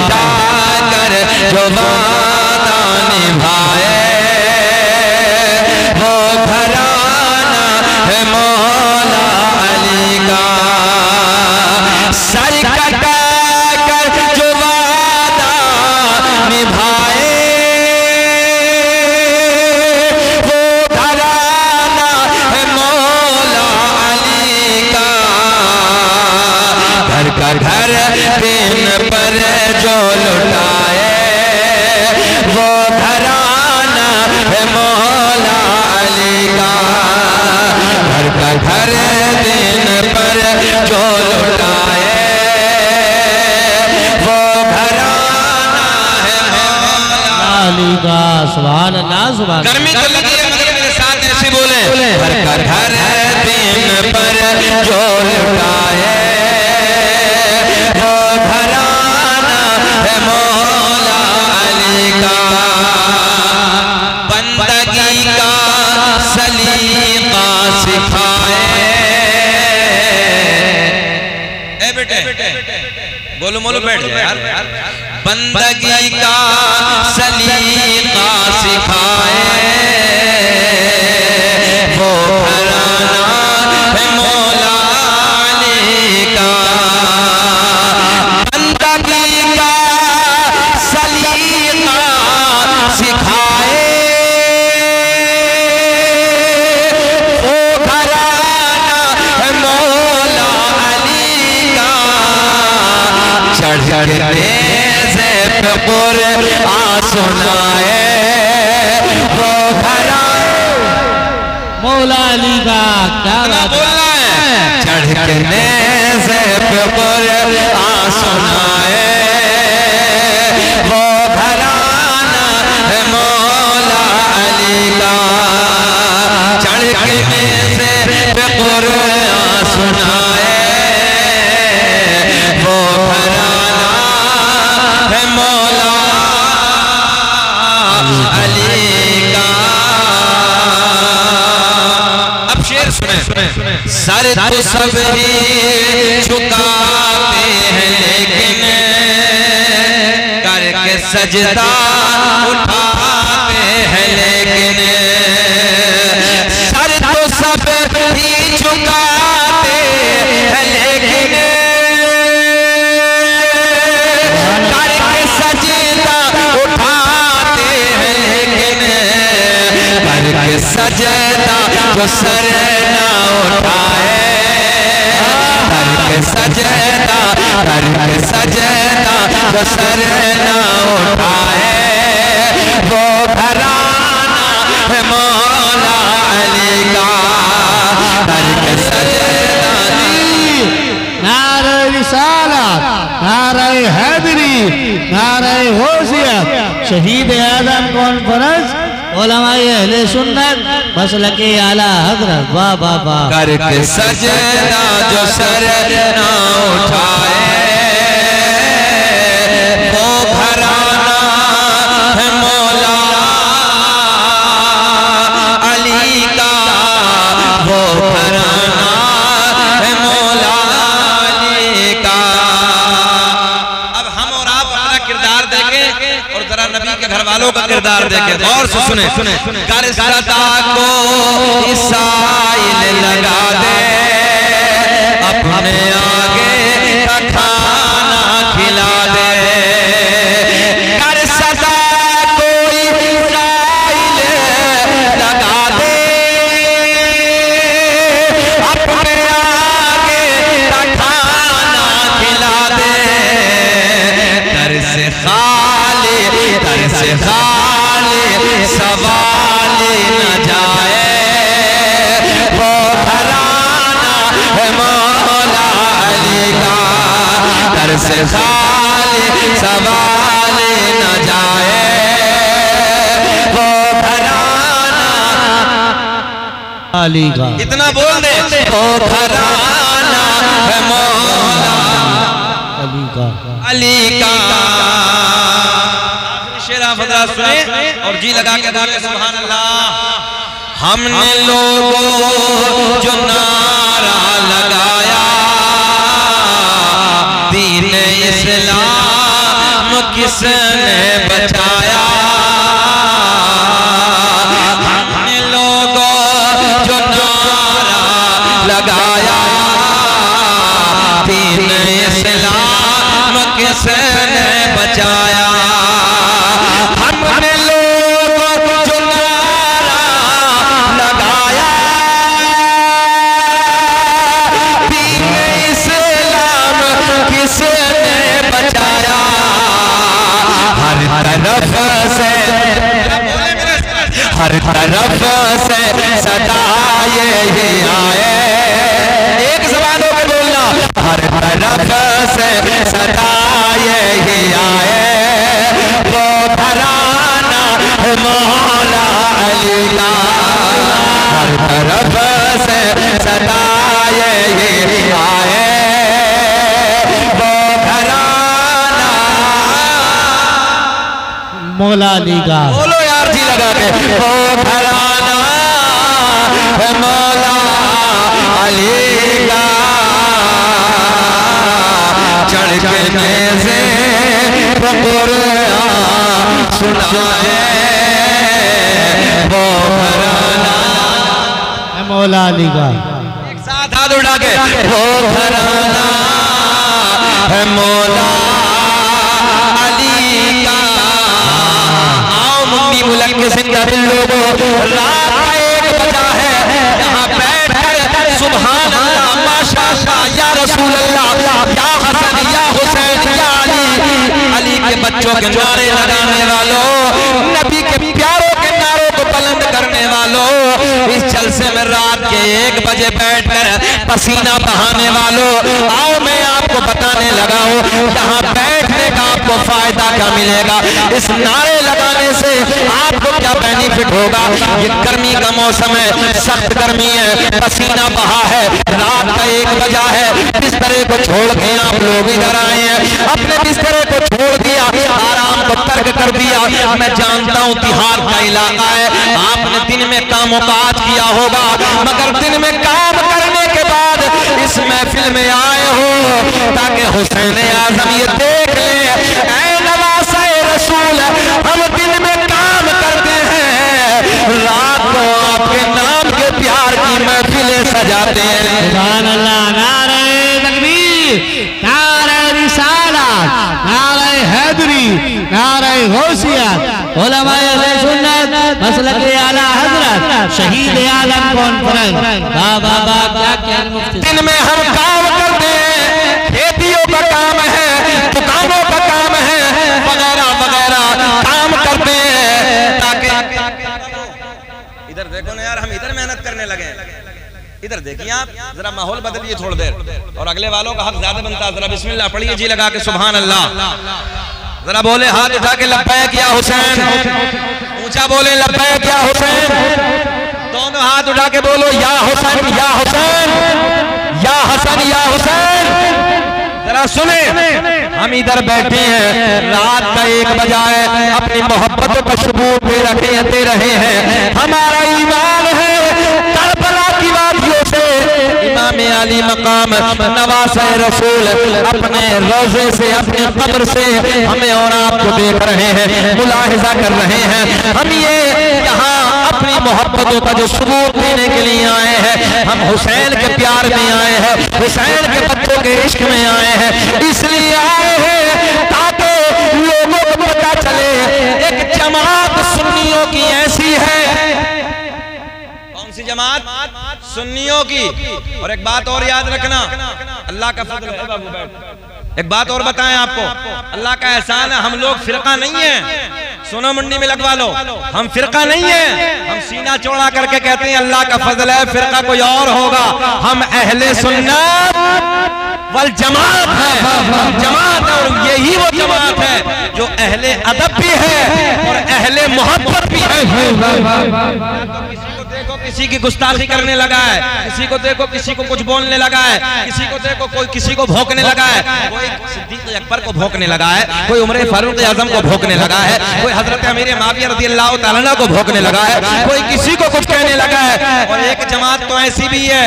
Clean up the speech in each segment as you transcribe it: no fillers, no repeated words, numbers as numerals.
जाकर जो वादा निभाए वो घराना है मौला अली का। सर कटा कर जो वादा निभाए वो घराना है मौला अली का। घर का घर दिन पर जो लुटाए वो घराना है मौला अली का। घर का घर दिन पर जो लुटाए वो घराना है मौला अली का। सुभान अल्लाह सुभान। गर्मी तो लगी है मगर मेरे साथ ऐसे बोले घर का घर दिन पर जो लुटाए वो घराना है मौला अली का। बंदगी का सलीका सिखाए ए बेटे बोलो बोलो बैठ जाए यार। बंदगी का सलीका सिखाए वो घराना है मौला अली का। बंदगी का सलीका सिखाए वो घराना है मौला अली का। चढ़ने से कुरआन सुनाए वो घराना मौला अली का। क्या बोलना है? चढ़ने से कुरआन सुनाए वो घराना है मौला अली का। चढ़ने से कुरआन सुनाए वो घराना है मौला अली का। अब शेर सुने। सर तो सब ही झुकाते हैं लेकिन करके सजदा उठाते हैं लेकिन। सर तो सब ही झुकाते हैं लेकिन करके सजदा उठाते हैं लेकिन। करके सजदा जो सर ना उठाए करके सजदा जो सर ना उठाए वो घराना है मौला अली का। करके सजदा नारे रिसालत, नारे हैदरी, नारे होशियत, शहीद आज़म कॉन्फ्रेंस, उलमाए अहले सुन्नत, मसलके आला हज़रत। वाह वाह वाह। करके सजदा जो सर ना उठाए वो घराना है मौला अली का। वो घराना है मौला अली का। अब हम और आप अपना किरदार देखें और जरा नबी के घर वालों का किरदार देखें। गौर से सुने। कर सदा को इसाइल लगा दे अपने आगे का खाना खिला दे। कर सदा को इसाइल लगा दे अपने आगे का खाना खिला दे। तर से खाली सवाल न जाए वो घराना है मौला अली का। तर से खाली सवाल न जाए वो घराना अली का। इतना बोल दे वो घराना है मौला अली का। अली का। शेरा फजरा सुने और जी लगा के बोले सुभान अल्लाह। हमने लोगों जो नारा लगाया दीन इस्लाम किसने बचाया, हमने लोगों जो नारा लगाया, दीन इस्लाम किसने बचाया, हमने लोगों जो नारा लगाया, दीन इस्लाम किसने बचाया, हर तरफ से सदा ये आए, एक ज़बान होकर बोलना, हर तरफ से सदा ये आए, वो घराना है मौला अली का, हर तरफ से सदा ये आए, वो घराना मौला अली का। बोलो यार जी लगा के, वो घराना है मौला अली का, चढ़ के नेज़े पे कुरान सुनाए, वो घराना है मौला अली का। एक साथ हाथ उठा के, वो घराना है मौला अली का। आओ मुन्नी मुल्क के जिंदा दिल लोगों, रात का 1 बजा है, यहाँ बैठ कर सुभान अल्लाह माशाअल्लाह या रसूल अल्लाह या हसन या हुसैन या अली के बच्चों के नारे लगाने वालों, नबी के प्यारों के नारों को बुलंद करने वालों, इस जलसे में रात के 1 बजे बैठकर पसीना बहाने वालों, आओ मैं आपको बताने लगा हूँ, यहाँ बैठने का आपको फायदा क्या मिलेगा, इस नारे लगाने से आपको क्या बेनिफिट होगा। ये गर्मी का मौसम है, सख्त गर्मी है, पसीना बहा है, रात का 1 बजा है, बिस्तरे को छोड़ के आप लोग इधर आए हैं, अपने बिस्तरे को छोड़ दिया, आराम को तर्क कर दिया। मैं जानता हूँ तिहाड़ का इलाका है, आपने दिन में कामों काज किया होगा, मगर दिन में काम करने के बाद इस महफिल में आए हो ताकि हुसैन आजम ये देख ले, ऐ नवासे रसूल, हम दिन में काम करते हैं, रात को आपके नाम के प्यार की महफिलें सजाते हैं। सुभान अल्लाह। नारे तकबीर, नारे रिसालत, नारे हैदरी, नारे गौसियत, उलमाए अहले सुन्नत, मसलक आला हजरत, शहीद आलम कॉन्फ्रेंस, बाबा क्या मुफ्ती। दिन में हम काम करते हैं, खेतियों का काम है, दुकानों का काम है, वगैरह वगैरह काम करते हैं ताकि इधर देखो ना यार, हम इधर मेहनत करने लगे, इधर देखिए आप, जरा माहौल बदलिए थोड़ी देर, और अगले वालों का हक ज्यादा बनता है। जरा बिस्मिल्लाह पढ़िए जी लगा के, सुभान अल्लाह, जरा बोले हाथ उठा के लब्बैक या हुसैन, ऊंचा बोले लब्बैक या हुसैन, दोनों हाथ उठा के बोलो या हुसैन या हुसैन या हसन या हुसैन। जरा सुने, हम इधर बैठे हैं, रात का 1 बजा है, अपनी मोहब्बतों का सबूत दे रहे हैं, हमारा ईमान है करबला की वादियों से इमाम अली मकाम नवासे रसूल अपने रोजे से, अपने कब्र से हमें और आपको देख रहे हैं, मुलाहिजा कर रहे हैं। हम ये यहाँ अपनी मोहब्बतों का जो सबूत देने के लिए आए हैं, हम हुसैन के प्यार में आए हैं, हुसैन के बच्चों के इश्क में आए हैं, इसलिए आए हैं ताकि लोगों को पता चले एक जमात सुन्नियों की ऐसी है। कौन सी जमात? सुन्नियों की। और एक बात और याद रखना, अल्लाह का फजल है बाबू, बैठ, एक बात और बताएं आपको, अल्लाह का एहसान है, हम लोग फिरका नहीं है, सुनो मुंडी में लगवा लो, हम फिरका नहीं है, हम सीना चौड़ा करके कहते हैं अल्लाह का फजल है, फिरका कोई और होगा, हम अहले सुन्नत वल जमात है, जमात, और यही वो जमात है जो अहले अदब भी है और अहले मोहब्बत भी है। देखो किसी की गुस्ताखी करने लगा है, किसी को देखो किसी को कुछ बोलने लगा है, किसी को देखो कोई किसी को भौंकने लगा है, कोई सिद्दीक अकबर को भौंकने लगा है, कोई उमर फारूक आजम को भौंकने लगा है, कोई हजरत अमीर माविया रज़ियल्लाहु ताला अन्हु को भौंकने लगा है, कोई किसी को कुछ कहने लगा है। और एक जमात तो ऐसी भी है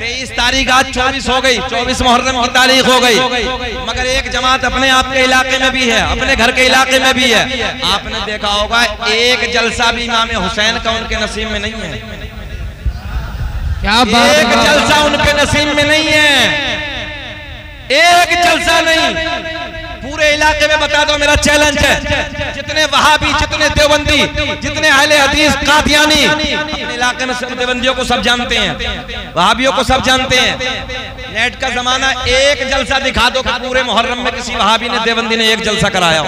23 तारीख आज 24 हो गई, 24 मुहर्रम की तारीख हो गई, मगर एक जमात अपने आपके इलाके में भी है, अपने घर के इलाके में भी है। आपने देखा होगा एक जलसा भी इमाम हुसैन का उनके नसीब में नहीं है। क्या बात, एक जलसा उनके नसीब में नहीं है, एक जलसा नहीं। पूरे इलाके में बता दो, मेरा चैलेंज है, जितने वहाबी, जितने देवबंदी, जितने अहले हदीस कादियानी, अपने इलाके में सब देवबंदियों को सब जानते हैं, वहाबियों को सब जानते हैं। नेट का जमाना, एक जलसा दिखा दो कि पूरे मुहर्रम में किसी वहाबी ने, देवबंदी ने एक जलसा कराया,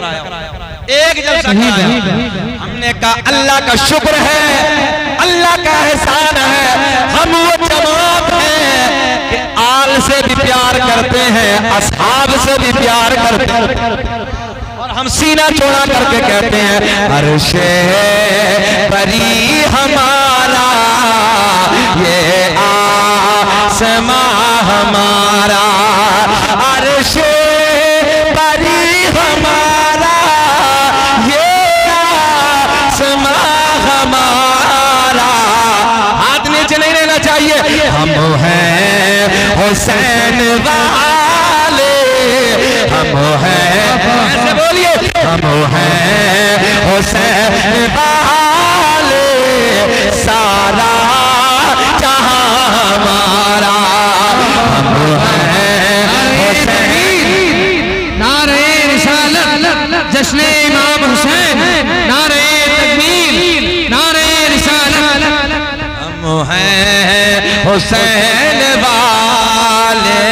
एक जलसा कराया। हमने कहा अल्लाह का शुक्र है, अल्लाह का एहसान है, हम वो जमात हैं कि आल से भी प्यार करते हैं, असहाब से भी प्यार करते हैं, और हम सीना चौड़ा करके कहते हैं अर्शे परी हमारा, ये आसमां हमारा, अर्शे परी हमारा, ये आसमां हमारा। हाथ नीचे नहीं रहना चाहिए। हम हैं हुसैन वाले, हम हैं, ऐसे बोलिए, हम हैं हुसैन वाले, सारा जहां हमारा, हम हैं हुसैन। नारे रिसालत, जश्ने इमाम हुसैन, नारे तकबीर, नारे रिसालत। हम हैं हुसैन वाले,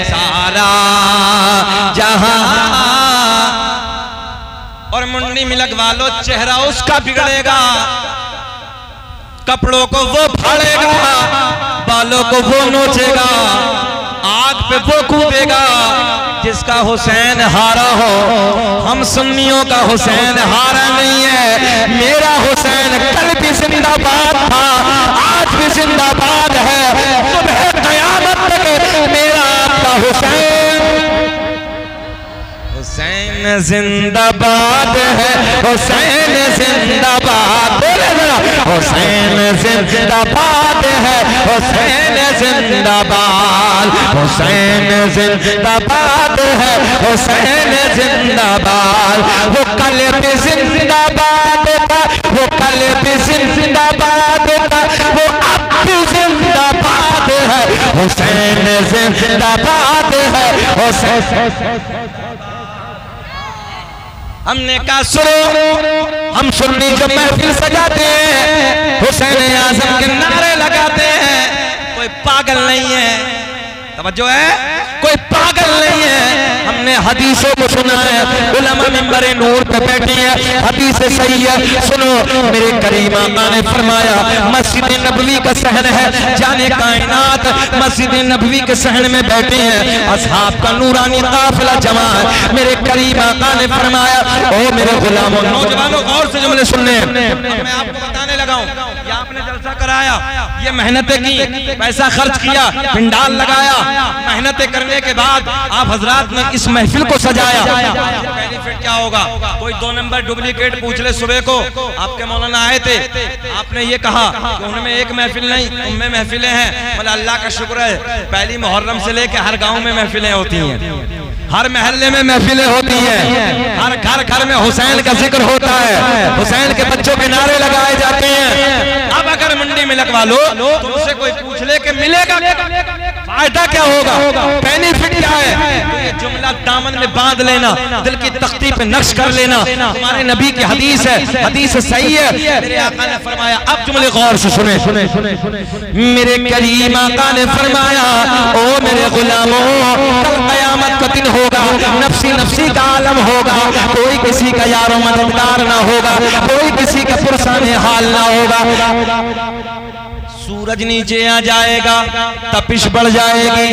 सारा जहां। और मुंडी में लगवा लो, चेहरा उसका बिगड़ेगा, कपड़ों को वो फाड़ेगा, बालों को वो नोचेगा, आग पे वो कूदेगा, जिसका हुसैन हारा हो। हम सुन्नियों का हुसैन हारा नहीं है। मेरा हुसैन कल भी जिंदाबाद था, आज भी जिंदाबाद है, सुबह क़यामत तक मेरा आपका हुसैन, हुसैन जिंदाबाद है, हुसैन जिंदाबाद, हुसैन जिंदाबाद है, हुसैन जिंदाबाद, हुसैन जिंदाबाद है, हुसैन जिंदाबाद। वो कल भी जिंदाबाद था, वो कल भी जिंदाबाद था, वो अब भी जिंदाबाद है, हुसैन जिंदाबाद है, हुसैन। हमने कहा सुनो, हम सुन्नी जब महफिल सजाते हैं, हुसैन आज़म के नारे लगाते हैं, कोई पागल नहीं है, तवज्जो है, कोई पागल नहीं है। हमने हदीसों को सुना है, उलमा मिंबरे नूर पे बैठी है, हदीस सही है। सुनो, मेरे करीम आका ने फरमाया, मस्जिद नबवी का सहन है, जाने कायनात मस्जिद नबवी के सहन में बैठे हैं, असहाब का नूरानी काफिला जमा है। मेरे करीम आका ने फरमाया, ओ मेरे गुलामों, नौजवानों गौर से जुमले सुनने। मैं आपको बताने लगा हूं, ये आपने जलसा कराया, ये मेहनतें की, पैसा खर्च किया, पिंडाल लगाया, मेहनतें करने के बाद आप हजरात ने इस महफिल को सजाया, बेनिफिट क्या होगा? कोई 2 नंबर डुप्लीकेट पूछ ले। सुबह को आपके मौलाना आए थे, आपने ये कहा कि उनमें एक महफिल नहीं, उनमें महफिलें हैं। मतलब अल्लाह का शुक्र है, पहली मुहर्रम से लेकर हर गांव में महफिलें होती हैं, हर महल्ले में महफिलें होती हैं, हर घर घर में हुसैन का जिक्र होता है, हुसैन के बच्चों के नारे लगाए जाते हैं। अब अगर मंडी में लगवा लो, तुमसे कोई पूछ ले कि मिलेगा, फायदा क्या होगा, बेनिफिट क्या है, तो ये जुमला दामन में बांध लेना, दिल की तख्ती पे नक्श कर लेना। हमारे नबी की हदीस है, हदीस सही है। मेरे आका ने फरमाया, अब जुमले गौर से सुने, मेरे करीम आका ने फरमाया, ओ मेरे गुलामों, कल क़यामत का दिन होगा, नफ्सी नफ्सी का आलम होगा, कोई किसी का यारो मददगार ना होगा, कोई किसी का पुरसाने हाल ना होगा। सूरज नीचे आ जाएगा, तपिश बढ़ जाएगी,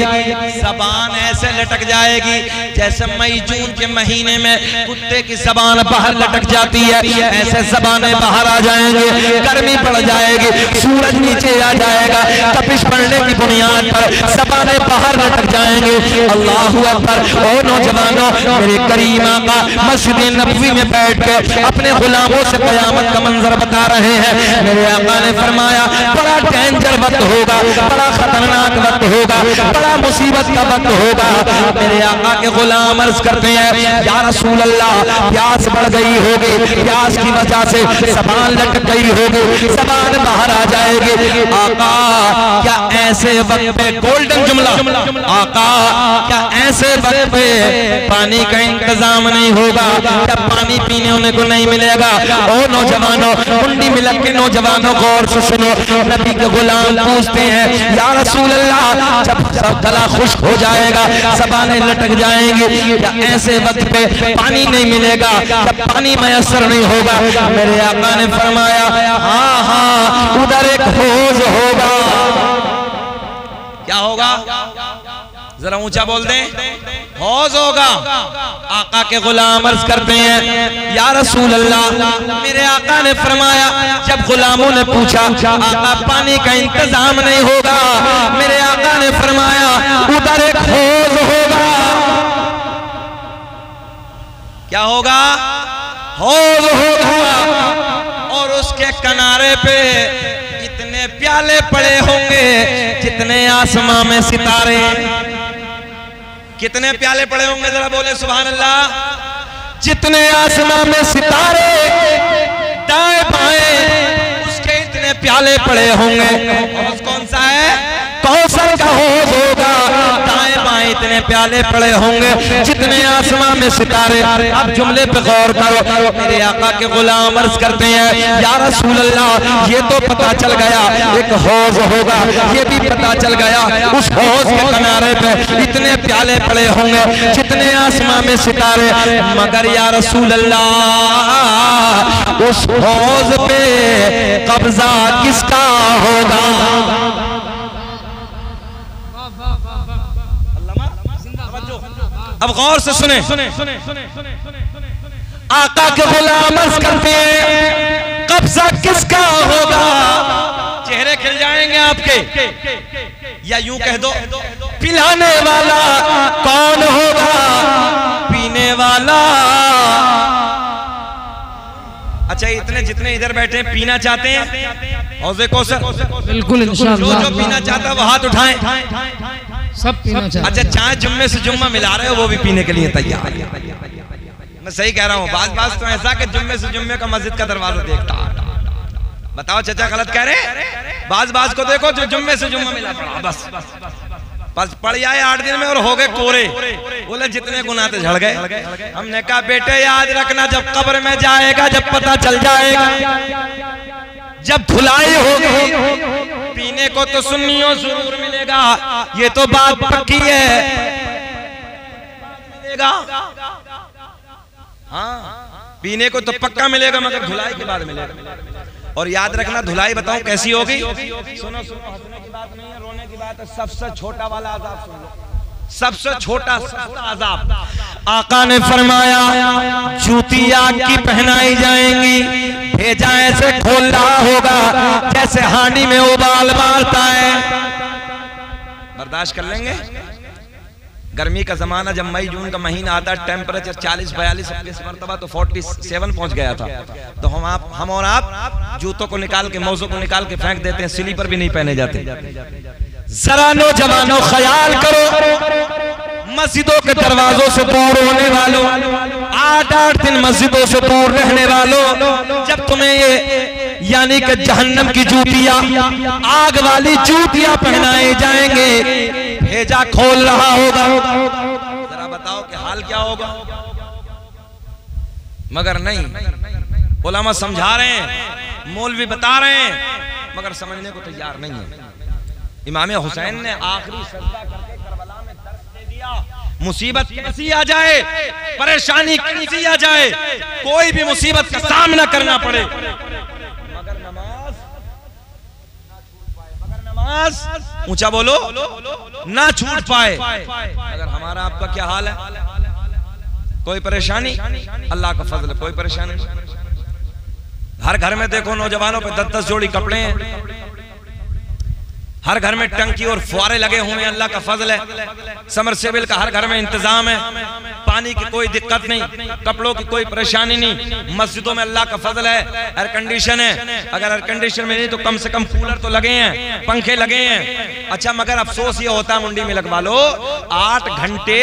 जबान ऐसे लटक जाएगी जैसे मई जून के महीने में कुत्ते की जबान बाहर लटक जाती है, ऐसे जबानें बाहर आ जाएंगे, गर्मी बढ़ जाएगी, सूरज नीचे आ जाएगा, तपिश बढ़ने की बुनियाद पर जबानें बाहर लटक जाएंगे। अल्लाहू अकबर। ओ नौजवानों, मेरे करीम आका मस्जिद नबवी में बैठ के अपने गुलामों से क़यामत का मंजर बता रहे हैं। मेरे आका ने फरमाया, बड़ा डेंजर वक्त होगा, बड़ा खतरनाक वक्त होगा, बड़ा मुसीबत का वक्त होगा। मेरे आका के गुलाम अर्ज करते हैं या रसूल अल्लाह प्यास बढ़ गई होगी, प्यास की वजह से ज़बान लटक गई होगी, ज़बान बाहर आ जाएगी। आका क्या ऐसे वक्त पे गोल्डन जुमला, आका क्या ऐसे वक्त पे पानी का इंतजाम नहीं होगा, क्या पानी पीने होने को नहीं मिलेगा? ओ नौजवानों, कुंडी मिलक के नौजवानों गौर से सुनो, नबी के गुलाम पूछते हैं या रसूल अल्लाह जब सब गला खुश्क हो जाएगा, ज़बानें लटक जाएंगी, क्या ऐसे वक्त पे पानी नहीं मिलेगा, जब पानी मैसर नहीं होगा? मेरे आका ने फरमाया हाँ हाँ उधर एक हौज होगा। क्या होगा? जरा ऊंचा बोल दें। हौज होगा। आका के गुलाम अर्ज करते हैं या रसूल अल्लाह, मेरे आका ने फरमाया जब गुलामों ने पूछा आका पानी का इंतजाम नहीं होगा, मेरे आका ने फरमाया उधर एक हौज होगा। क्या होगा? हौज होगा और उसके किनारे पे इतने प्याले पड़े होंगे जितने आसमां में सितारे। कितने प्याले पड़े होंगे? जरा बोले सुभान अल्लाह। जितने आसमां में सितारे दाएं बाएं उसके इतने प्याले पड़े होंगे। हौज कौन सा है? कौसर का हौज होगा। दाएं बाएं इतने प्याले पड़े होंगे जितने आसमां में सितारे। अब जुमले पे गौर करो। मेरे आका के गुलाम अर्ज करते हैं या रसूल अल्लाह ये तो पता चल गया एक हौज होगा, ये भी पता चल गया उस हौज के किनारे पे इतने प्याले पड़े होंगे जितने आसमां में सितारे। मगर या रसूल अल्लाह उस हौज पे कब्जा किसका होगा? अब गौर से सुने। आका के गुलाम अर्ज करते हैं कब्जा किसका होगा? चेहरे खिल जाएंगे आपके। या यूं कह दो पिलाने वाला कौन होगा? पीने वाला। अच्छा इतने जितने इधर बैठे हैं पीना चाहते हैं हौज़े कौसर? बिल्कुल इंशाअल्लाह। जो पीना चाहता है वो हाथ उठाएं। सब पीना चाहिए। अच्छा चाय जुम्मे से जुम्मा मिला रहे हो वो भी पीने के लिए तैयार है। मैं सही कह रहा हूँ। बाज तो ऐसा कि जुम्मे से जुम्मे का मस्जिद का दरवाजा देखता। बताओ चाचा गलत कह रहे? बाज को देखो जो जुम्मे से जुम्मा मिला पड़ा बस पड़ जाए 8 दिन में और हो गए कोरे। बोले जितने गुनाह थे झड़ गए। हमने कहा बेटे याद रखना जब कब्र में जाएगा जब पता चल जाएगा जब धुलाई होगी पीने को तो सुन्नियों जरूर मिलेगा। ये तो बात पक्की है मिलेगा। हाँ पीने को तो पक्का मिलेगा मगर धुलाई के बाद मिलेगा। और याद रखना धुलाई बताऊं कैसी होगी? सुनो हंसने की बात नहीं है, रोने की बात है। सबसे छोटा वाला अज़ाब सुन लो। सबसे छोटा अज़ाब आका ने फरमाया जूतियां की पहनाई जाएंगी, भेजा ऐसे खोल रहा होगा जैसे हांडी में उबाल मारता है। बर्दाश्त कर लेंगे? गर्मी का जमाना जब मई जून का महीना आता है टेम्परेचर 40-42 इस मरतबा तो 47 पहुंच गया था। तो हम और आप जूतों को निकाल के मौजों को निकाल के फेंक देते हैं, स्लीपर भी नहीं पहने जाते। जरा नौजवानों ख्याल करो मस्जिदों के दरवाजों से दूर होने वालों, 8-8 दिन मस्जिदों से दूर रहने वालों, जब तुम्हें ये यानी कि जहन्नम की जूतियां आग वाली जूतियां पहनाए जाएंगे, भेजा खोल रहा होगा, जरा बताओ कि हाल क्या होगा? मगर नहीं, उलमा समझा रहे हैं, मौलवी बता रहे हैं मगर समझने को तैयार नहीं है। इमाम हुसैन ने आखिरी सजदा करके करबला में दर्द दे दिया। मुसीबत कैसी आ जाए, परेशानी कैसी आ जाए, कोई भी मुसीबत का सामना करना पड़े मगर नमाज ऊंचा बोलो ना छूट पाए। अगर हमारा आपका क्या हाल है? कोई परेशानी? अल्लाह का फजल, कोई परेशानी। हर घर में देखो नौजवानों पे 10-10 जोड़ी कपड़े हैं। हर घर में टंकी और फुआरे लगे हुए हैं, अल्लाह का फजल है। समरसेबल का हर घर में इंतजाम है, पानी की कोई दिक्कत नहीं, कपड़ों की कोई परेशानी नहीं। मस्जिदों में अल्लाह का फजल है, एयर कंडीशन है। अगर एयर कंडीशन में नहीं तो कम से कम कूलर तो लगे हैं, पंखे लगे हैं। अच्छा, मगर अफसोस ये होता है मुंडी में लगवा लो, 8 घंटे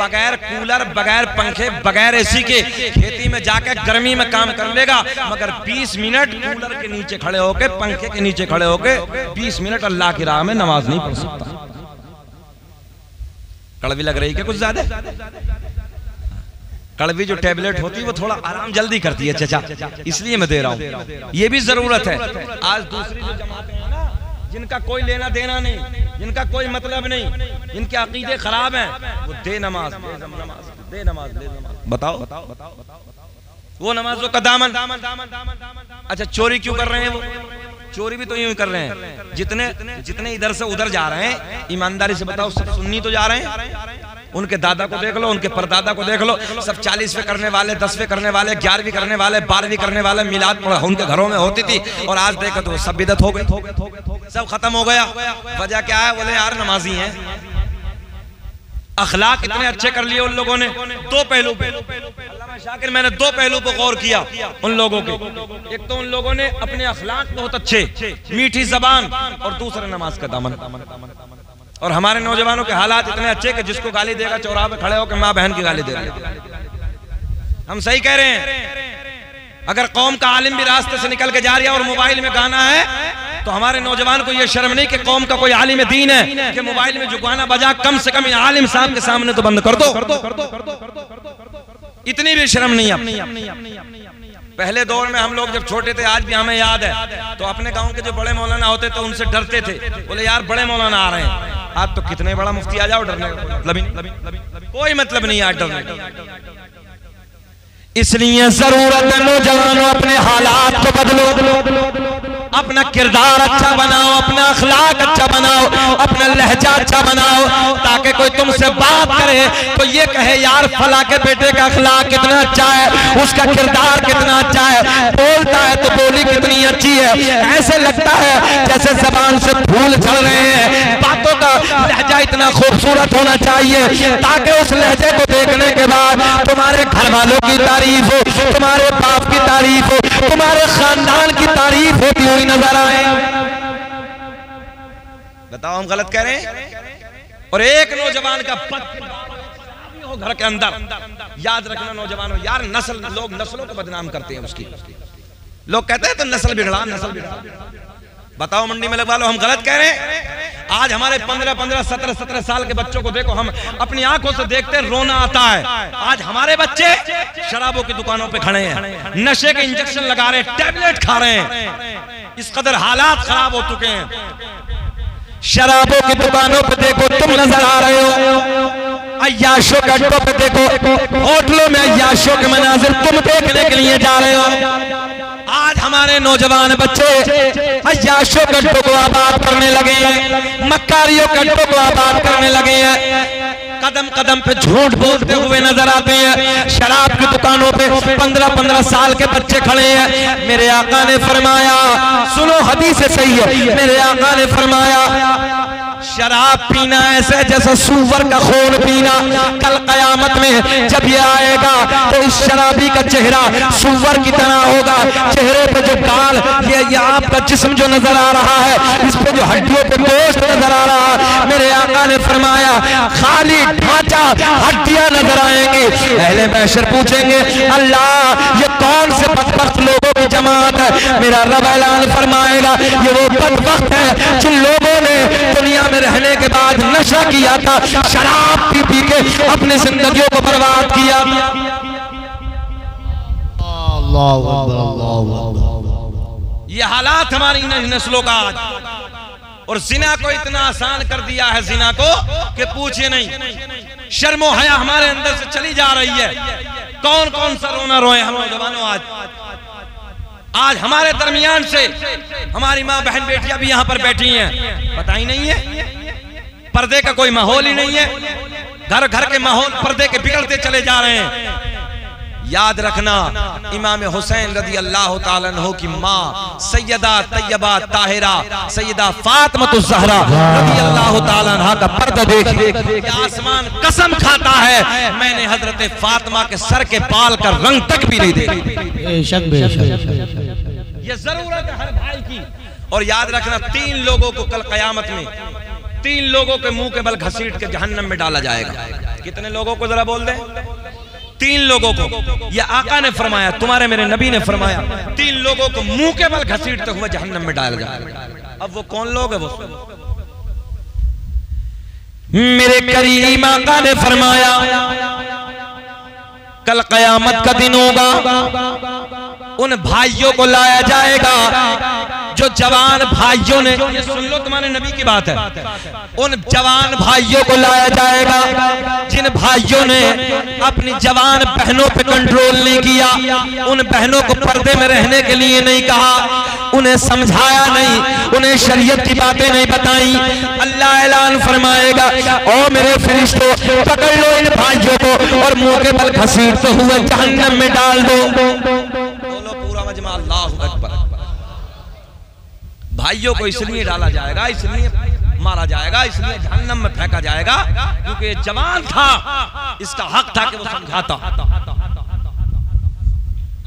बगैर कूलर, बगैर पंखे, बगैर एसी के खेती में जाकर गर्मी में काम कर लेगा, मगर 20 मिनट कूलर के नीचे खड़े होके, पंखे के नीचे खड़े होके 20 मिनट अल्लाह की राह में नमाज नहीं पढ़ सकता। कड़वी लग रही है कुछ ज्यादा? कड़वी जो टेबलेट होती है वो थोड़ा आराम जल्दी करती है चाचा, इसलिए मैं दे रहा हूं। ये भी जरूरत है। आज दूसरी जो जमातें हैं ना, जिनका कोई लेना देना नहीं, जिनका कोई मतलब नहीं, जिनके अकीदे खराब हैं, वो दे नमाज, दे नमाज, बताओ वो नमाजों का दामन। अच्छा, चोरी क्यों कर रहे हैं वो? चोरी भी तो यूं कर रहे हैं, जितने इधर से उधर जा रहे हैं, ईमानदारी से बताओ, सब सुन्नी तो जा रहे हैं। उनके दादा को देख लो, उनके परदादा को देख लो, सब 40वें करने वाले, 10वें करने वाले, 11वीं करने वाले, 12वीं करने वाले, मिलाद उनके घरों में होती थी, और आज देखो तो सब बिदअत हो गई, सब खत्म हो गया। वजह क्या है? बोले यार नमाजी हैं। अखलाक इतने अच्छे कर लिए उन लोगों ने। दो पहलू पे शाकिर, मैंने 2 पहलू पर गौर किया उन लोगों के। एक तो उन लोगों ने अपने अखलाक बहुत अच्छे, मीठी जबान, और दूसरा नमाज का दामन। और हमारे नौजवानों के हालात इतने अच्छे कि जिसको गाली देगा चौराहे पे खड़े होकर माँ बहन की गाली दे रहे हैं। हम सही कह रहे हैं। अगर कौम का आलिम भी रास्ते से निकल के जा रहा है और मोबाइल में गाना है, तो हमारे नौजवान को यह शर्म नहीं कि कौम का कोई आलिम दीन है कि मोबाइल में जो गाना बजा, कम से कम आलिम साहब के सामने तो बंद कर दो। इतनी भी शर्म नहीं है। पहले दौर में हम लोग जब छोटे थे, आज भी हमें याद है, तो अपने गांव के जो बड़े मौलाना होते थे उनसे डरते थे। बोले यार बड़े मौलाना आ रहे हैं। आज तो कितने बड़ा मुफ्ती आ जाओ, डरने का कोई मतलब नहीं है डरने का। इसलिए जरूरत है नौजवानों, अपने हालात को बदलो, अपना किरदार अच्छा बनाओ, अपना अखलाक अच्छा बनाओ, अपना लहजा अच्छा बनाओ, ताकि कोई तुमसे बात करे तो ये कहे यार फला के बेटे का अखलाक कितना अच्छा है, उसका किरदार कितना अच्छा है, बोलता है तो बोली कितनी अच्छी है। ऐसे लगता है जैसे जबान से फूल झड़ रहे हैं। बातों का लहजा इतना खूबसूरत होना चाहिए ताकि उस लहजे को देखने के बाद तुम्हारे घर वालों की तारीफ हो, तुम्हारे बाप की तारीफ हो, तुम्हारे खानदान की तारीफ होती हुई नजर आए। बताओ हम गलत कह रहे हैं? और एक नौजवान का पद हो घर के अंदर, याद रखना नौजवानों, यार नस्ल, लोग नस्लों को बदनाम करते हैं उसकी। लोग कहते हैं तो नस्ल बिगड़ा, नस्ल बिगड़ा। बताओ मंडी में लगवा लो, हम गलत कह रहे हैं? आज हमारे 15-15, 17-17 साल के बच्चों को देखो, हम अपनी आंखों से देखते हैं, रोना आता है। आज हमारे बच्चे शराबों की दुकानों पे खड़े हैं, नशे के इंजेक्शन लगा रहे हैं, टैबलेट खा रहे हैं। इस कदर हालात खराब हो चुके हैं। शराबों की दुकानों पे देखो तुम नजर आ रहे हो, अय्याशों के अड्डों पे देखो, होटलों में अय्याशों के मनाजिर तुम देखने के लिए जा रहे हो। आज हमारे नौजवान बच्चे अय्याशों के अड्डों को आबाद करने लगे हैं, मक्कारियों के अड्डों को आबाद करने लगे हैं, कदम कदम पे झूठ बोलते हुए नजर आते हैं। शराब की दुकानों पे 15-15 साल के बच्चे खड़े हैं। मेरे आका ने फरमाया, सुनो हदीस सही है, मेरे आका ने फरमाया शराब पीना ऐसे जैसा सूअर का खून पीना। कल कयामत में जब ये आएगा तो इस शराबी का चेहरा सूअर की तरह होगा। चेहरे पे जो गाल, ये आपका जिस्म जो नजर आ रहा है, इस पे जो हड्डियों पे गोश्त नजर आ रहा है, मेरे आका ने फरमाया खाली ढांचा, हड्डियां नजर आएंगी। अहले महशर पूछेंगे अल्लाह ये कौन से बदबख्त लोगों की जमात है? मेरा रब ऐलान फरमाएगा ये वो बदबख्त है जिन लोगों ने दुनिया में रहने के बाद नशा किया था, शराब पी पी के अपनी जिंदगियों को बर्बाद किया। ये हालात हमारी नस्लों का आज। और जिना को इतना आसान कर दिया है, जिना को कि पूछिए नहीं। शर्मो हया हमारे अंदर से चली जा रही है। कौन कौन सा रोना रोए हम नौजवानों। आज हमारे दरमियान से हमारी माँ बहन बेटियां भी यहाँ पर बैठी हैं, पता ही नहीं है, पर्दे का कोई माहौल ही नहीं है। घर घर के माहौल पर्दे के बिगड़ते चले जा रहे हैं। याद रखना इमाम हुसैन रदी अल्लाह ताला अन्हु की माँ सैयदा तैयबा ताहिरा सैयदा फातिमातुज़ ज़हरा रदी अल्लाह ताला अन्हा का पर्दा देखिए, आसमान कसम खाता है मैंने हजरत फातिमा के सर के बाल का रंग तक भी नहीं देखा। ये जरूरत है हर भाई की। और याद रखना 3 लोगों को कल कयामत में 3 लोगों के मुंह के बल घसीट के जहन्नम में डाला जाएगा। कितने लोगों को जरा बोल दे? 3 लोगों को। ये आका ने फरमाया, तुम्हारे मेरे नबी ने फरमाया 3 लोगों को मुंह के बल घसीटते हुए जहन्नम में डाला जाएगा। अब वो कौन लोग है? वो मेरे करीम आका ने फरमाया कल कयामत का दिन होगा, उन भाइयों को लाया जाएगा जो जवान भाइयों ने, ये सुन लो तुम्हारे नबी की बात है, उन जवान भाइयों को लाया जाएगा जिन भाइयों ने अपनी जवान बहनों पे कंट्रोल नहीं किया, उन बहनों को पर्दे में रहने के लिए नहीं कहा, उन्हें समझाया नहीं, उन्हें शरीयत की बातें नहीं बताई। अल्लाह ऐलान फरमाएगा ओ मेरे फरिश्तों पकड़ लो इन भाइयों को और मुंह के बल घसीटते हुए जहन्नम में डाल दो। बोलो पूरा मजमा अल्लाहु अकबर। भाइयों को इसलिए डाला जाएगा, इसलिए मारा जाएगा, इसलिए जहन्नम में फेंका जाएगा क्योंकि जवान था, इसका हक था कि वो समझाता।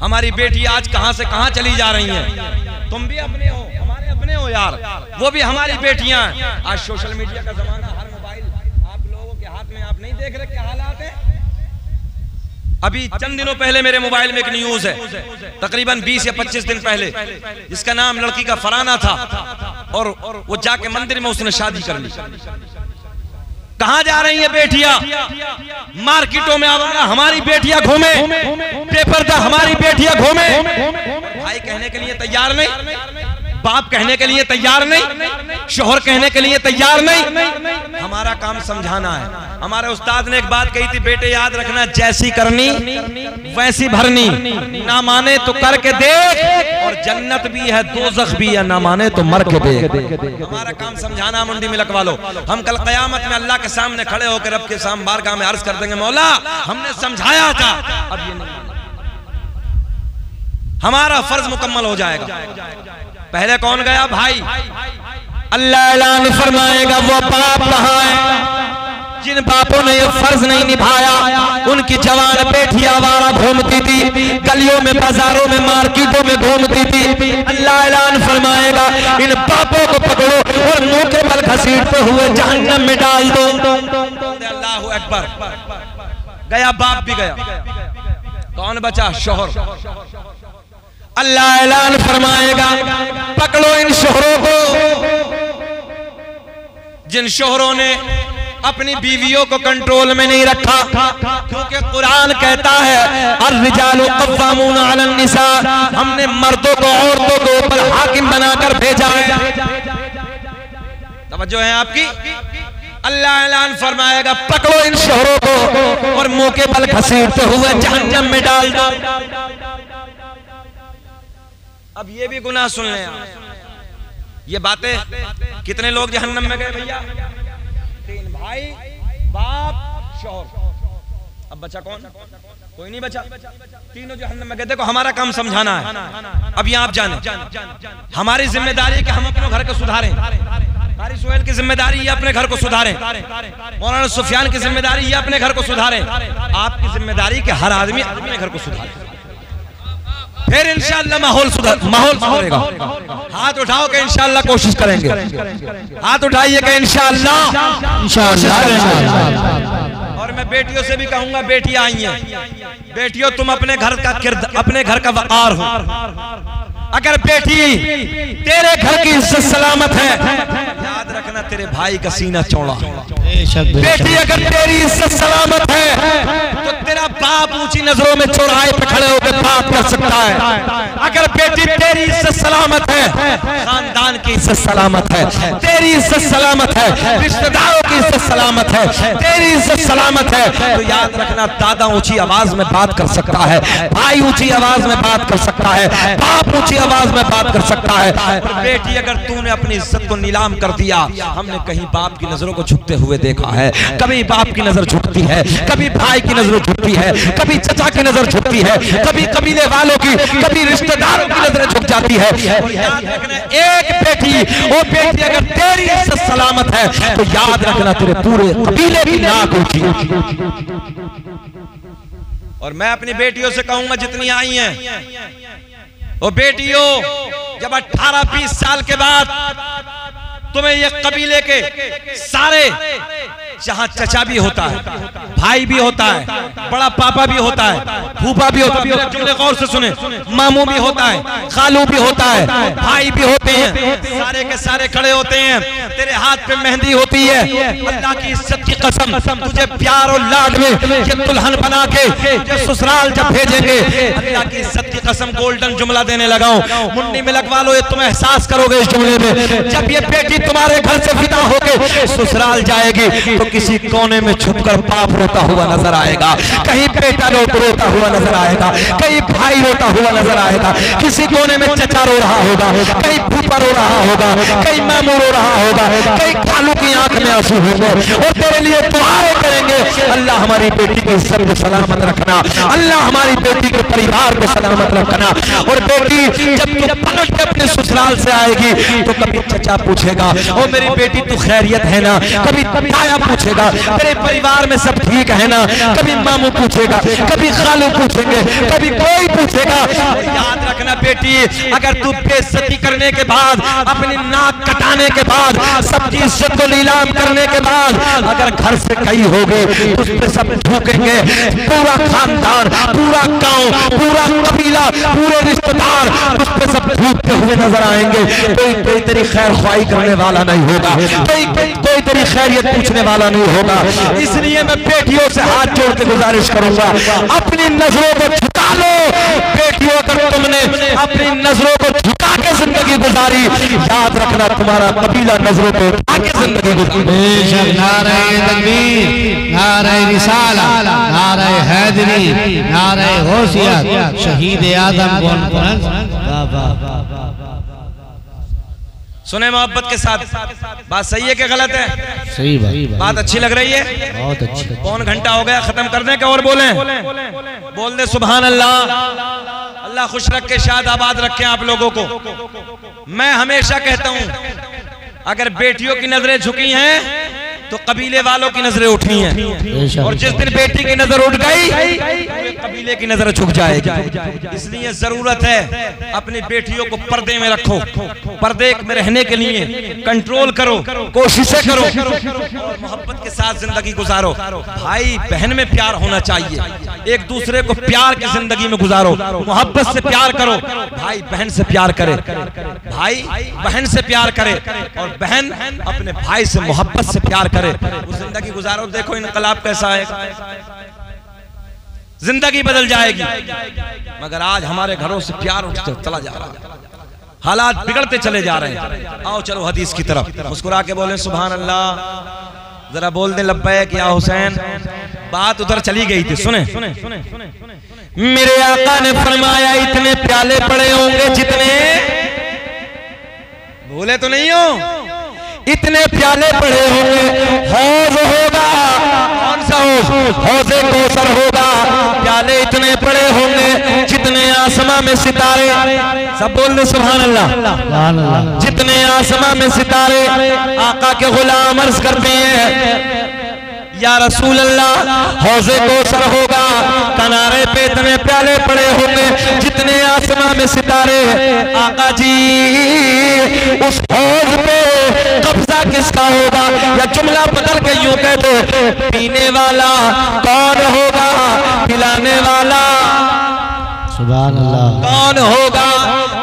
हमारी बेटी आज कहां से कहां चली जा रही हैं। तुम भी अपने हो, हमारे अपने हो यार, वो भी हमारी बेटियां हैं। आज सोशल मीडिया का जमाना, हर मोबाइल आप लोगों के हाथ में, आप नहीं देख रहे क्या हालात है। अभी चंद दिनों पहले मेरे मोबाइल में एक न्यूज है, तकरीबन 20 या 25 दिन पहले, जिसका नाम लड़की का फराना था और वो जाके मंदिर में उसने शादी कर ली। कहां जा रही है बेटियां? मार्केटों में आवारा हमारी बेटियां घूमे, बेपर्दा हमारी बेटियां घूमे। भाई कहने के लिए तैयार नहीं, बाप कहने के लिए तैयार नहीं, शोहर कहने के लिए तैयार नहीं। हमारा काम समझाना है। हमारे उस्ताद ने एक बात कही थी, बेटे याद रखना जैसी करनी वैसी भरनी, ना माने तो करके देख, और जन्नत भी है दोज़ख भी है, ना माने तो मर के देख। हमारा काम समझाना, मुंडी में लकवा लो। हम कल कयामत में अल्लाह के सामने खड़े होकर रब के सामने बारगाह में अर्ज कर देंगे मौला हमने समझाया था, अब ये नहीं, हमारा फर्ज मुकम्मल हो जाएगा। पहले कौन गया? भाई। अल्लाह ऐलान फरमाएगा वो बाप कहां है जिन बापों ने ये फर्ज नहीं निभाया। उनकी जवान बेटियां आवारा घूमती थी, गलियों में, बाजारों में, मार्केटों में घूमती थी। अल्लाह ऐलान फरमाएगा इन बापों को पकड़ो और मुंह के बल घसीटते हुए जहन्नम में डाल दो। अल्लाहू अकबर। गया बाप भी गया, कौन बचा? शोहर। अल्लाह ऐलान फरमाएगा पकड़ो इन शोहरों को जिन शोहरों ने अपनी बीवियों को कंट्रोल में नहीं रखा, क्योंकि कुरान कहता है अर्रिजालु क़व्वामून अलन निसा, हमने मर्दों को औरतों के ऊपर हाकिम बनाकर भेजा है। तवज्जो है आपकी। अल्लाह ऐलान फरमाएगा पकड़ो इन शोहरों को और मुंह के बल घसीटते हुए जहन्नम में डाल दो। अब ये भी गुनाह सुन लें आप। ये बातें कितने लोग जहन्नम में गए भैया? 3 भाई, बाप, शौहर। अब बचा कौन? कोई नहीं बचा, तीनों जहन्नम में गए। देखो हमारा काम समझाना है। अब यहाँ आप जाने हमारी जिम्मेदारी है कि हम अपने घर को सुधारें। कारी सुहेल की जिम्मेदारी ये अपने घर को सुधारें, मौलाना सुफियान की जिम्मेदारी ये अपने घर को सुधारें, आपकी जिम्मेदारी कि हर आदमी अपने घर को सुधारे, फिर इंशाअल्लाह माहौल सुधरेगा। हाथ उठाओ कि इंशाअल्लाह कोशिश करेंगे। हाथ उठाइए कि इंशाअल्लाह। और मैं बेटियों से भी कहूंगा, बेटियां आई हैं, बेटियों तुम अपने घर का वक़ार हो। अगर बेटी तेरे घर की इज्जत सलामत है, याद रखना तेरे भाई का सीना चौड़ा। बेटी अगर तेरी इज्जत सलामत है तो तेरा बाप ऊंची नजरों में चौराहे पे खड़े होकर बात कर सकता है। अगर बेटी तेरी इज्जत सलामत है, खानदान की इज्जत सलामत है, तेरी इज्जत सलामत है, रिश्तेदारों की इज्जत सलामत है, तेरी इज्जत सलामत है, तो याद रखना दादा ऊंची आवाज में बात कर सकता है, भाई ऊंची आवाज में बात कर सकता है, बाप ऊंची आवाज में बात कर सकता है। और बेटी अगर तूने अपनी इज्जत को नीलाम कर दिया, हमने कहीं बाप की नजरों को झुकते हुए देखा है, कभी बाप की नजर झुकती है, कभी भाई की नजर झुकती झुकती है, कभी चचा की नजर झुकती है, कभी कबीले वालों की, कभी रिश्तेदारों की नजरें झुक जाती है। और याद रखना, एक बेटी, वो बेटी अगर तेरी इज्जत सलामत है तो याद रखना तेरे पूरे कबीले की नाक ऊंची। और मैं अपनी बेटियों से कहूंगा जितनी आई हैं, वो बेटियों, जब 18-20 साल के बाद तुम्हें ये कबीले के सारे, जहां चचा भी होता है, भाई भी होता है, बड़ा पापा भी होता है, फूफा भी होता है, जुमले गौर से सुने, मामू भी होता है, खालू भी होता है, भाई भी होते हैं, सारे के सारे खड़े होते हैं, तेरे हाथ पे मेहंदी होती है। अल्लाह की इज्जत की कसम, तुझे प्यार और लाड में ये दुल्हन बना के तुझे ससुराल जब भेजेंगे, अल्लाह की इज्जत की कसम गोल्डन जुमला देने लगाऊं, मुन्नी में लगवा लो, ये तुम एहसास करोगे इस जुमले में। जब ये बेटी तुम्हारे घर से विदा होके ससुराल जाएगी तो किसी कोने में छुपकर बाप रोता हुआ नजर आएगा, कहीं बेटा रोता हुआ नजर आएगा, कहीं भाई रोता हुआ नजर आएगा, किसी कोने में चचा रो रहा होगा, कहीं फूफा रो रहा होगा, कहीं मामू रो रहा होगा, कहीं खालू की आंख में आंसू होंगे और तेरे लिए दुआएं करेंगे, अल्लाह हमारी बेटी की इज्जत को सलामत रखना, अल्लाह हमारी बेटी के परिवार को सलामत रखना। और बेटी जब तू पलट के अपने ससुराल से आएगी तो कभी चचा पूछेगा, ओ मेरी बेटी तू खैरियत है ना, कभी ताया पूछेगा, तेरे परिवार में सब ठीक है ना, कभी मामू पूछेगा, कभी खालू पूछेंगे, कभी कोई पूछेगा। याद रखना बेटी, अगर तू बेइज्जती करने के बाद, अपनी नाक कटाने के बाद, सबकी इज्जत को नीलाम करने के बाद अगर घर से कहीं हो गए तो उस पे सब झुकेंगे, पूरा खानदान, पूरा गांव, पूरा कबीला, पूरे रिश्तेदार उस पे सब झुकते हुए नजर आएंगे। कोई तेरी खैर ख्वाही करने वाला नहीं होगा, कोई तेरी खैरियत पूछने वाला नहीं होगा। इसलिए मैं बेटियों से हाथ जोड़ के गुजारिश करूंगा, अपनी नजरों को झुका लो बेटियों, अगर तुमने अपनी नजरों को झुका के जिंदगी गुजारी, याद रखना तुम्हारा कबीला नजरों को उठा के जिंदगी गुजारी। नारे तकबीर, नारे रिसाला, नारे हैदरी, नारे गौसिया, शहीद आदम कौन। सुने मोहब्बत के साथ, बात सही है कि गलत है? सही बात अच्छी लग रही है, बहुत अच्छी। कौन घंटा हो गया, खत्म कर दें क्या और बोलें? बोल दे सुभान अल्लाह। अल्लाह खुश रखे, शाद आबाद रखे आप लोगों को। मैं हमेशा कहता हूं, अगर बेटियों की नजरें झुकी हैं तो कबीले वालों की नजरें उठी हैं, और जिस दिन बेटी की नजर उठ गई कबीले की नजर झुक जाएगी। इसलिए जरूरत है अपनी बेटियों को पर्दे में रखो, पर्दे में रहने के लिए कंट्रोल करो, कोशिशें करो और मोहब्बत के साथ जिंदगी गुजारो। भाई बहन में प्यार होना चाहिए, एक दूसरे को प्यार की जिंदगी में गुजारो, मोहब्बत से प्यार करो। भाई बहन से प्यार करे, भाई बहन से प्यार करे, और बहन अपने भाई से मोहब्बत से प्यार करे, वो जिंदगी गुजारो। देखो इनकलाब कैसा है, जिंदगी बदल जाएगी। मगर आज हमारे घरों से प्यार उठते चला जा रहा है, हालात बिगड़ते चले जा रहे हैं। आओ चलो हदीस की तरफ, मुस्कुरा के बोले सुभान अल्लाह, जरा बोल दे लब्बैक या हुसैन। बात उधर चली गई थी, सुने मेरे आका ने फरमाया इतने प्याले पड़े होंगे जितने, भूले तो नहीं हो, इतने प्याले पड़े होंगे, हौज होगा, कौन सा हौज? हौज़े कौसर होगा। प्याले इतने पड़े होंगे जितने आसमां में सितारे, सब बोल रहे सुभान अल्लाह, जितने आसमां में सितारे। आका के गुलाम अर्ज करते हैं या रसूल अल्लाह, हौज़े कौसर होगा, किनारे पे इतने प्याले पड़े होंगे जितने आसमां में सितारे। आका जी उस हौज पे कब्जा किसका होगा? या जुमला बदल के यूं कह दो, पीने वाला कौन होगा, पिलाने वाला सुभान अल्लाह कौन होगा?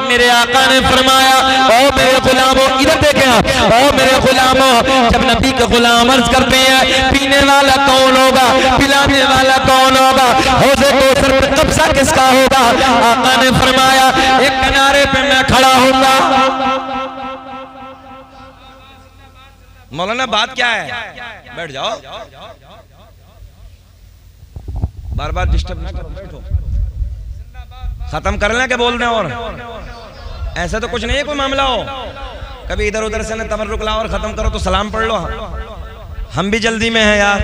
मेरे आका ने फरमाया, ओ मेरे गुलामों, इधर देखें आप, ओ मेरे गुलामों, जब नबी के गुलाम अर्ज करते हैं पीने वाला कौन होगा, पिलाने वाला कौन होगा, हौज़े कौसर पर कब्जा किसका होगा? आका ने फरमाया एक किनारे पे मैं खड़ा होऊंगा। मौलाना बात क्या है? बैठ जाओ, बार बार डिस्टर्ब ना करो, बैठो। खत्म कर लें क्या बोल रहे हैं? और ऐसा तो कुछ नहीं है कोई मामला हो, कभी इधर उधर से न तबर्रुक लाओ और खत्म करो तो सलाम पढ़ लो। हम भी जल्दी में हैं यार।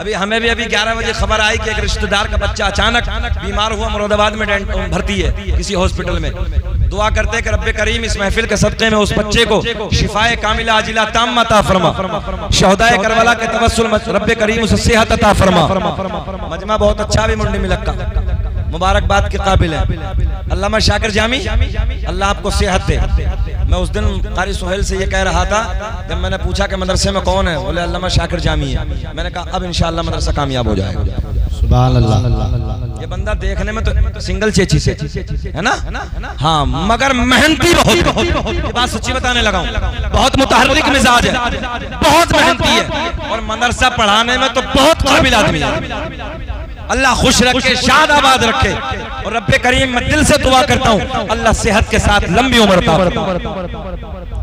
अभी हमें भी अभी 11 बजे खबर आई कि एक रिश्तेदार का बच्चा अचानक बीमार हुआ, मुरादाबाद में भर्ती है किसी हॉस्पिटल में। दुआ करते हैं कि रब्बे करीम इस महफिल के सदक़े में उस बच्चे को शिफाए कामिला आजिला ताम्मा अता फरमा, शहदाए करबला के तवस्सुल रब्बे करीम उसे सेहत अता फरमा। मजमा बहुत अच्छा भी मुंडी मिलक का, मुबारकबाद के काबिल है। अल्लामा शाकिर जामी, अल्लाह आपको सेहत दे। मैं उस दिन कारी सुहेल से ये कह रहा था, जब मैंने पूछा कि मदरसे में कौन है, बोले अल्लामा शाकिर जामी है। मैंने कहा अब इंशाअल्लाह मदरसा कामयाब हो जाएगा। सुभान अल्लाह। ये बंदा देखने में तो सिंगल चेची से है ना, हाँ, मगर मेहनती बहुत। ये बात सच्ची बताने लगा हूँ, बहुत मुतहर्रिक मिजाज है, बहुत मेहनती है, और मदरसा पढ़ाने में तो बहुत काबिल आदमी है। अल्लाह खुश रखे, शाद आबाद रखे। और रब्बे करीम मैं दिल से दुआ करता हूँ अल्लाह सेहत के साथ लंबी उम्र अता फरमाए।